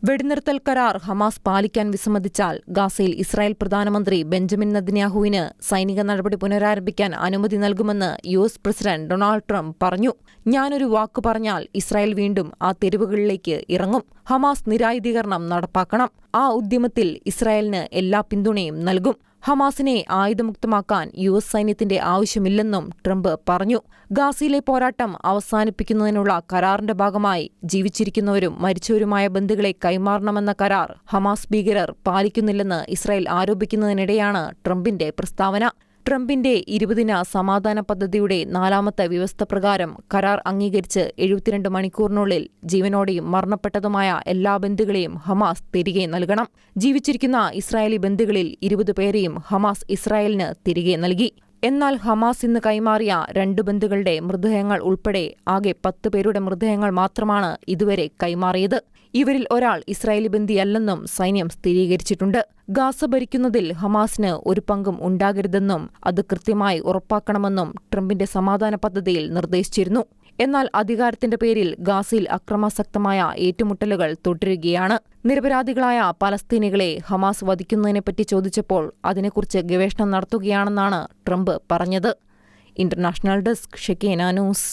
വെടിനിർത്തൽ കരാർ ഹമാസ് പാലിക്കാൻ വിസമ്മതിച്ചാൽ ഗാസയിൽ ഇസ്രായേൽ പ്രധാനമന്ത്രി ബെഞ്ചമിൻ നെതന്യാഹുവിന് സൈനിക നടപടി പുനരാരംഭിക്കാൻ അനുമതി നൽകുമെന്ന് യുഎസ് പ്രസിഡന്റ് ഡൊണാൾഡ് ട്രംപ് പറഞ്ഞു. ഞാനൊരു വാക്കു പറഞ്ഞാൽ ഇസ്രായേൽ വീണ്ടും ആ തെരുവുകളിലേക്ക് ഇറങ്ങും. ഹമാസ് നിരായുധീകരണം നടപ്പാക്കണം. ആ ഉദ്യമത്തിൽ ഇസ്രായേലിന് എല്ലാ പിന്തുണയും നൽകും. ഹമാസിനെ ആയുധമുക്തമാക്കാൻ യുഎസ് സൈന്യത്തിന്റെ ആവശ്യമില്ലെന്നും ട്രംപ് പറഞ്ഞു. ഗാസയിലെ പോരാട്ടം അവസാനിപ്പിക്കുന്നതിനുള്ള കരാറിന്റെ ഭാഗമായി ജീവിച്ചിരിക്കുന്നവരും മരിച്ചവരുമായ ബന്ധുക്കളെ കൈമാറണമെന്ന കരാർ ഹമാസ് ഭീകരർ പാലിക്കുന്നില്ലെന്ന് ഇസ്രായേൽ ആരോപിക്കുന്നതിനിടെയാണ് ട്രംപിന്റെ പ്രസ്താവന. ട്രംപിന്റെ 20-ദിന സമാധാന പദ്ധതിയുടെ 4ാമത്തെ വ്യവസ്ഥ പ്രകാരം കരാർ അംഗീകരിച്ച് 72 മണിക്കൂറിനുള്ളിൽ ജീവനോടെയും മരണപ്പെട്ടതുമായ എല്ലാ ബന്ധുക്കളെയും ഹമാസ് തിരികെ നൽകണം. ജീവിച്ചിരിക്കുന്ന ഇസ്രായേലി ബന്ധുക്കളിൽ 20 പേരെയും ഹമാസ് ഇസ്രായേലിന് തിരികെ നൽകി. എന്നാൽ ഹമാസ് ഇന്ന് കൈമാറിയ 2 ബന്ധുക്കളുടെ മൃതദേഹങ്ങൾ ഉൾപ്പെടെ ആകെ 10 പേരുടെ മൃതദേഹങ്ങൾ മാത്രമാണ് ഇതുവരെ കൈമാറിയത്. ഇവരിൽ ഒരാൾ ഇസ്രായേലി ബന്ദിയല്ലെന്നും സൈന്യം സ്ഥിരീകരിച്ചിട്ടുണ്ട്. ഗാസ ഭരിക്കുന്നതിൽ ഹമാസിന് ഒരു പങ്കും ഉണ്ടാകരുതെന്നും അത് കൃത്യമായി ഉറപ്പാക്കണമെന്നും ട്രംപിന്റെ സമാധാന പദ്ധതിയിൽ നിർദ്ദേശിച്ചിരുന്നു. എന്നാൽ അധികാരത്തിന്റെ പേരിൽ ഗാസയിൽ അക്രമാസക്തമായ ഏറ്റുമുട്ടലുകൾ തുടരുകയാണ്. നിരപരാധികളായ പലസ്തീനികളെ ഹമാസ് വധിക്കുന്നതിനെപ്പറ്റി ചോദിച്ചപ്പോൾ അതിനെക്കുറിച്ച് ഗവേഷണം നടത്തുകയാണെന്നാണ് ട്രംപ് പറഞ്ഞത്. International desk, Shekena news.